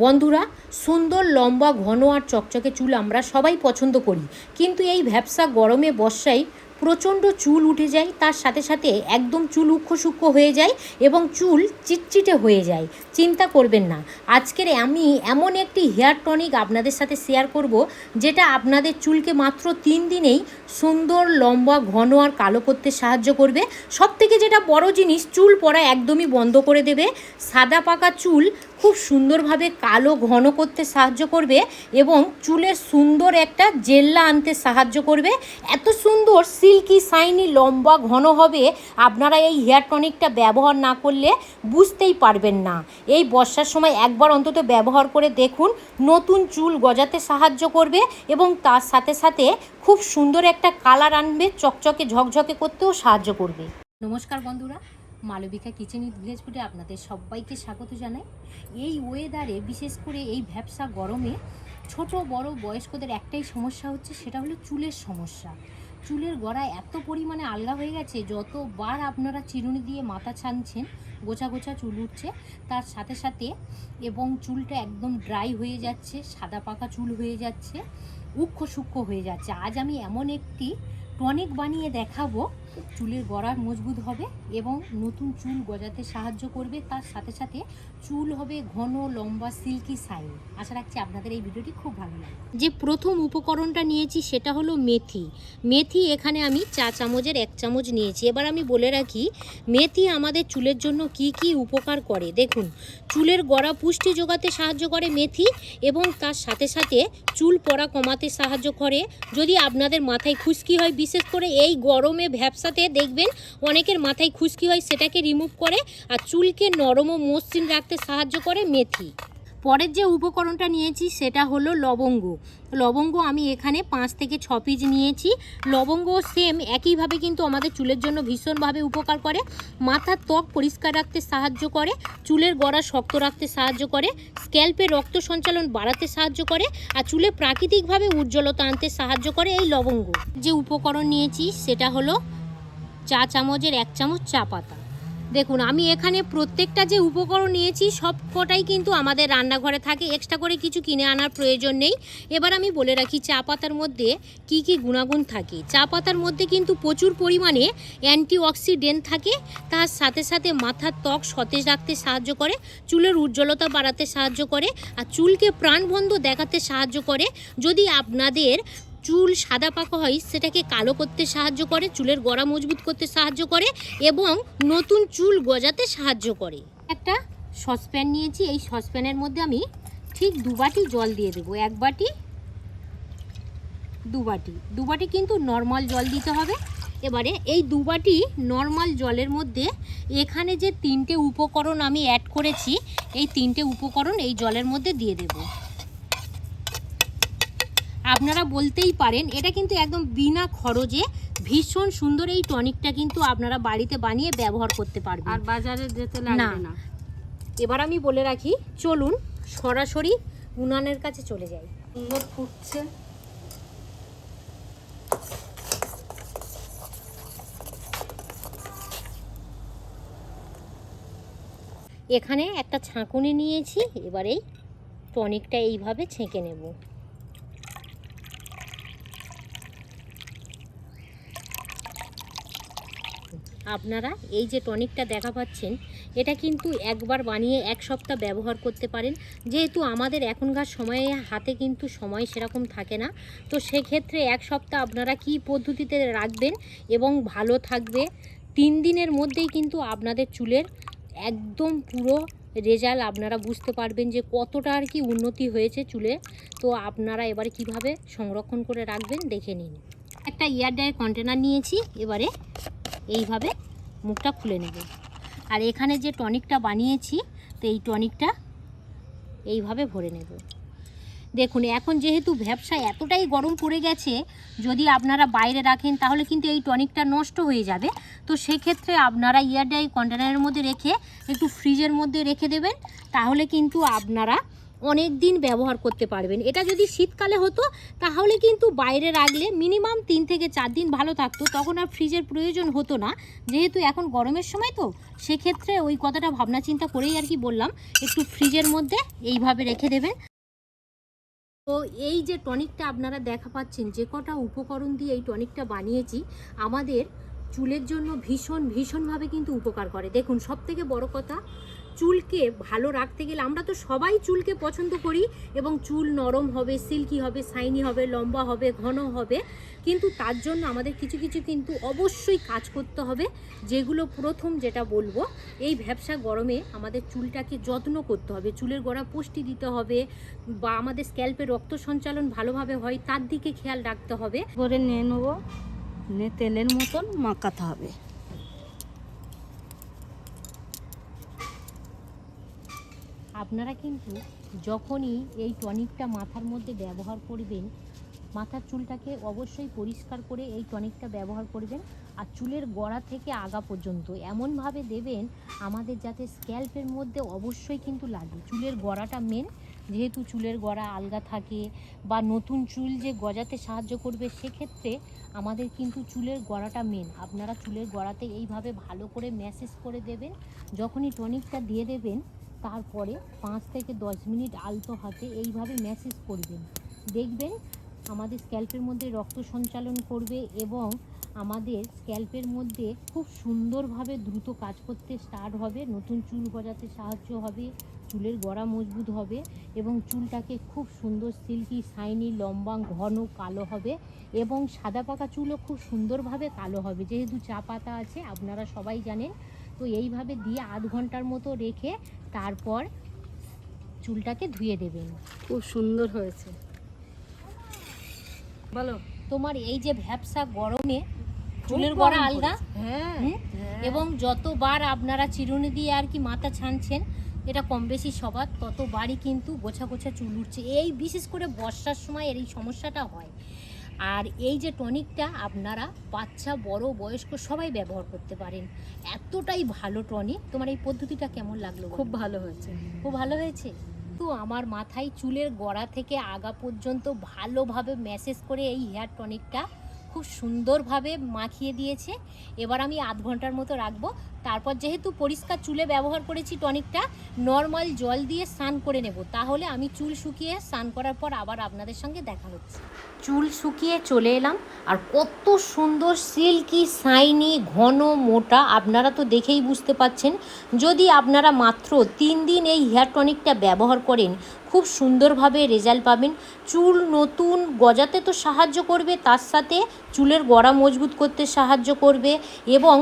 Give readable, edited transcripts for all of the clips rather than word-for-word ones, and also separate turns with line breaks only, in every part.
বন্ধুরা, সুন্দর লম্বা ঘন আর চকচকে চুল আমরা সবাই পছন্দ করি, কিন্তু এই ভ্যাপসা গরমে বর্ষায় প্রচণ্ড চুল উঠে যায়, তার সাথে সাথে একদম চুল উক্ষ সূক্ষ্ম হয়ে যায় এবং চুল চিটচিটে হয়ে যায়। চিন্তা করবেন না, আজকের আমি এমন একটি হেয়ার টনিক আপনাদের সাথে শেয়ার করব, যেটা আপনাদের চুলকে মাত্র 3 দিনেই সুন্দর লম্বা ঘন আর কালো করতে সাহায্য করবে। সবথেকে যেটা বড় জিনিস, চুল পড়া একদমই বন্ধ করে দেবে, সাদা পাকা চুল খুব সুন্দরভাবে কালো ঘন করতে সাহায্য করবে এবং চুলের সুন্দর একটা জেল্লা আনতে সাহায্য করবে। এত সুন্দর সিল্কি শাইনি লম্বা ঘন হবে, আপনারা এই হেয়ার টনিকটা ব্যবহার না করলে বুঝতেই পারবেন না। এই বর্ষার সময় একবার অন্তত ব্যবহার করে দেখুন, নতুন চুল গজাতে সাহায্য করবে এবং তার সাথে সাথে খুব সুন্দর একটা কালার আনবে, চকচকে ঝকঝকে করতেও সাহায্য করবে। নমস্কার বন্ধুরা, মালবিকা কিচেন উইথ ভিলেজ ফুডে আপনাদের সবাইকে স্বাগত জানাই। এই ওয়েদারে, বিশেষ করে এই ভ্যাপসা গরমে ছোট বড় বয়স্কদের একটাই সমস্যা হচ্ছে, সেটা হলো চুলের সমস্যা। চুলের গোড়া এত পরিমাণে আলগা হয়ে গেছে, যতবার আপনারা চিরুনি দিয়ে মাথা ছানছেন গোছা গোছা চুল উঠছে, তার সাথে সাথে এবং চুলটা একদম ড্রাই হয়ে যাচ্ছে, সাদা পাকা চুল হয়ে যাচ্ছে, উক্ষ সূক্ষ্ম হয়ে যাচ্ছে। আজ আমি এমন একটি টনিক বানিয়ে দেখাবো, চুলের গোড়া মজবুত হবে এবং নতুন চুল গজাতে সাহায্য করবে, তার সাথে সাথে চুল হবে ঘন লম্বা সিল্কি শাইন। আশা রাখছি আপনাদের এই ভিডিওটি খুব ভালো লাগবে। যে প্রথম উপকরণটা নিয়েছি সেটা হলো মেথি। মেথি এখানে আমি 1 চামচের 1 চামচ নিয়েছি। এবার আমি বলে রাখি, মেথি আমাদের চুলের জন্য কি কি উপকার করে। দেখুন, চুলের গোড়া পুষ্টি যোগাতে সাহায্য করে মেথি এবং তার সাথে সাথে চুল পড়া কমাতে সাহায্য করে। যদি আপনাদের মাথায় খুশকি হয়, বিশেষ করে এই গরমে ভ্যাপসাতে দেখবেন অনেকের মাথায় খুশকি হয়, সেটাকে রিমুভ করে আর চুলকে নরম ও মসৃণ রাখতে সাহায্য করে মেথি। পরের যে উপকরণটা নিয়েছি সেটা হলো লবঙ্গ। লবঙ্গ আমি এখানে 5 থেকে 6 পিস নিয়েছি। লবঙ্গ সেম একইভাবে কিন্তু আমাদের চুলের জন্য ভীষণভাবে উপকার করে। মাথার ত্বক পরিষ্কার রাখতে সাহায্য করে, চুলের গোড়া শক্ত রাখতে সাহায্য করে, স্ক্যাল্পে রক্ত সঞ্চালন বাড়াতে সাহায্য করে আর চুলে প্রাকৃতিকভাবে উজ্জ্বলতা আনতে সাহায্য করে এই লবঙ্গ। যে উপকরণ নিয়েছি সেটা হলো 1 চামচের 1 চামচ চা পাতা। দেখুন, আমি এখানে প্রত্যেকটা যে উপকরণ নিয়েছি সব কটাই কিন্তু আমাদের রান্নাঘরে থাকে, এক্সট্রা করে কিছু কিনে আনার প্রয়োজন নেই। এবার আমি বলে রাখি চা পাতার মধ্যে কি কি গুণাগুণ থাকে। চা পাতার মধ্যে কিন্তু প্রচুর পরিমাণে অ্যান্টিঅক্সিডেন্ট থাকে, তার সাথে সাথে মাথার ত্বক সতেজ রাখতে সাহায্য করে, চুলের উজ্জ্বলতা বাড়াতে সাহায্য করে আর চুলকে প্রাণবন্ত দেখাতে সাহায্য করে। যদি আপনাদের চুল সাদা পাকা হয়, সেটাকে কালো করতে সাহায্য করে, চুলের গোড়া মজবুত করতে সাহায্য করে এবং নতুন চুল গজাতে সাহায্য করে। একটা সসপ্যান নিয়েছি, এই সসপ্যানের মধ্যে আমি ঠিক 2 বাটি জল দিয়ে দেবো। 1 বাটি 2 বাটি 2 বাটি কিন্তু নর্মাল জল দিতে হবে। এবারে এই 2 বাটি নর্মাল জলের মধ্যে এখানে যে 3টে উপকরণ আমি অ্যাড করেছি, এই 3টে উপকরণ এই জলের মধ্যে দিয়ে দেবো। আপনারা বলতেই পারেন এটা কিন্তু একদম বিনা খরচে ভীষণ সুন্দর এই টনিকটা কিন্তু আপনারা বাড়িতে বানিয়ে ব্যবহার করতে পারবেন, আর বাজারে যেতে লাগবে না। এবার আমি বলে রাখি, চলুন সরাসরি উনানের কাছে চলে যাই। সুন্দর ফুটছে, এখানে একটা ছাঁকুনি নিয়েছি। এবার এই টনিকটা এইভাবে ছেঁকে নেব। আপনারা এই যে টনিকটা দেখা পাচ্ছেন, এটা কিন্তু একবার বানিয়ে 1 সপ্তাহ ব্যবহার করতে পারেন। যেহেতু আমাদের এখনকার সময়ে হাতে কিন্তু সময় সেরকম থাকে না, তো সেক্ষেত্রে 1 সপ্তাহ আপনারা কি পদ্ধতিতে রাখবেন এবং ভালো থাকবে। 3 দিনের মধ্যেই কিন্তু আপনাদের চুলের একদম পুরো রেজাল্ট আপনারা বুঝতে পারবেন যে কতটা আর কি উন্নতি হয়েছে চুলে। তো আপনারা এবারে কিভাবে সংরক্ষণ করে রাখবেন দেখে নিন। একটা এয়ারটাইট কন্টেনার নিয়েছি, এবারে এইভাবে মুখটা খুলে নেব। আর এখানে যে টনিকটা বানিয়েছি, তো এই টনিকটা এইভাবে ভরে নেব। দেখুন, এখন যেহেতু ভ্যাপসা এতটাই গরম পড়ে গেছে, যদি আপনারা বাইরে রাখেন তাহলে কিন্তু এই টনিকটা নষ্ট হয়ে যাবে। তো সেক্ষেত্রে আপনারা এয়ারটাইট কন্টেনারের মধ্যে রেখে একটু ফ্রিজের মধ্যে রেখে দেবেন, তাহলে কিন্তু আপনারা অনেক দিন ব্যবহার করতে পারবেন। এটা যদি শীতকালে হতো তাহলে কিন্তু বাইরে রাখলে মিনিমাম 3 থেকে 4 দিন ভালো থাকতো, তখন আর ফ্রিজের প্রয়োজন হতো না। যেহেতু এখন গরমের সময় তো সেক্ষেত্রে ওই কথাটা ভাবনা চিন্তা করেই আর কি বললাম একটু ফ্রিজের মধ্যে এইভাবে রেখে দেবেন। তো এই যে টনিকটা আপনারা দেখা পাচ্ছেন, যে কটা উপকরণ দিয়ে এই টনিকটা বানিয়েছি আমাদের চুলের জন্য ভীষণভাবে কিন্তু উপকার করে। দেখুন, সব থেকে বড় কথা, চুলকে ভালো রাখতে গেলে আমরা তো সবাই চুলকে পছন্দ করি এবং চুল নরম হবে, সিল্কি হবে, শাইনি হবে, লম্বা হবে, ঘন হবে, কিন্তু তার জন্য আমাদের কিছু কিন্তু অবশ্যই কাজ করতে হবে। যেগুলো প্রথম যেটা বলবো, এই ভ্যাপসা গরমে আমাদের চুলটাকে যত্ন করতে হবে, চুলের গোড়া পুষ্টি দিতে হবে, বা আমাদের স্ক্যাল্পে রক্ত সঞ্চালন ভালোভাবে হয় তার দিকে খেয়াল রাখতে হবে।
করে নিয়ে নেবো, নিয়ে তেলের মতন মাখাতে হবে।
আপনারা কিন্তু যখনই এই টনিকটা মাথার মধ্যে ব্যবহার করবেন, মাথার চুলটাকে অবশ্যই পরিষ্কার করে এই টনিকটা ব্যবহার করবেন। আর চুলের গোড়া থেকে আগা পর্যন্ত এমনভাবে দেবেন আমাদের যাতে স্ক্যাল্পের মধ্যে অবশ্যই কিন্তু লাগে। চুলের গোড়াটা মেন, যেহেতু চুলের গোড়া আলগা থাকে বা নতুন চুল যে গজাতে সাহায্য করবে, সেক্ষেত্রে আমাদের কিন্তু চুলের গোড়াটা মেন। আপনারা চুলের গোড়াতে এইভাবে ভালো করে ম্যাসেজ করে দেবেন। যখনই টনিকটা দিয়ে দেবেন তারপরে 5 থেকে 10 মিনিট আলতো হাতে এইভাবে ম্যাসেজ করবেন। দেখবেন আমাদের স্ক্যাল্পের মধ্যে রক্ত সঞ্চালন করবে এবং আমাদের স্ক্যাল্পের মধ্যে খুব সুন্দরভাবে দ্রুত কাজ করতে স্টার্ট হবে, নতুন চুল গজাতে সাহায্য হবে, চুলের গোড়া মজবুত হবে এবং চুলটাকে খুব সুন্দর সিল্কি, শাইনি, লম্বা, ঘন কালো হবে এবং সাদা পাকা চুলও খুব সুন্দরভাবে কালো হবে, যেহেতু চা পাতা আছে আপনারা সবাই জানেন। তো এইভাবে দিয়ে আধ ঘন্টার মতো রেখে তারপর চুলটাকে ধুয়ে দেবেন।
খুব সুন্দর হয়েছে। বলো,
তোমার এই যে ভ্যাপসা গরমে চুলের গোড়া আলগা,
হ্যাঁ,
এবং যতবার আপনারা চিরুনি দিয়ে আর কি মাথা ছানছেন, এটা কম বেশি সবার, ততবারই কিন্তু গোছা গোছা চুল উঠছে। এই বিশেষ করে বর্ষার সময় এর এই সমস্যাটা হয়। আর এই যে টনিকটা আপনারা বাচ্চা, বড়, বয়স্ক সবাই ব্যবহার করতে পারেন, এতটাই ভালো টনিক। তোমার এই পদ্ধতিটা কেমন লাগলো?
খুব ভালো হয়েছে।
খুব ভালো হয়েছে। তো আমার মাথায় চুলের গোড়া থেকে আগা পর্যন্ত ভালোভাবে ম্যাসেজ করে এই হেয়ার টনিকটা খুব সুন্দরভাবে মাখিয়ে দিয়েছে। এবার আমি আধ ঘন্টার মতো রাখবো। তারপর যেহেতু পরিষ্কার চুলে ব্যবহার করেছি টনিকটা, নর্মাল জল দিয়ে স্নান করে নেব। তাহলে আমি চুল শুকিয়ে স্নান করার পর আবার আপনাদের সঙ্গে দেখা হচ্ছে। চুল শুকিয়ে চলে এলাম, আর কত সুন্দর সিল্কি, শাইনি, ঘন, মোটা, আপনারা তো দেখেই বুঝতে পাচ্ছেন। যদি আপনারা মাত্র 3 দিন এই হেয়ার টনিকটা ব্যবহার করেন, খুব সুন্দরভাবে রেজাল্ট পাবেন। চুল নতুন গজাতে তো সাহায্য করবে, তার সাথে চুলের গোড়া মজবুত করতে সাহায্য করবে এবং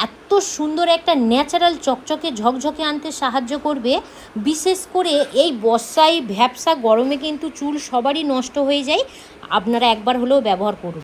এত সুন্দর একটা ন্যাচারাল চকচকে ঝকঝকে আনতে সাহায্য করবে। বিশেষ করে এই বর্ষায় ভ্যাপসা গরমে কিন্তু চুল সবারই নষ্ট হয়ে যায়, আপনারা একবার হলেও ব্যবহার করুন।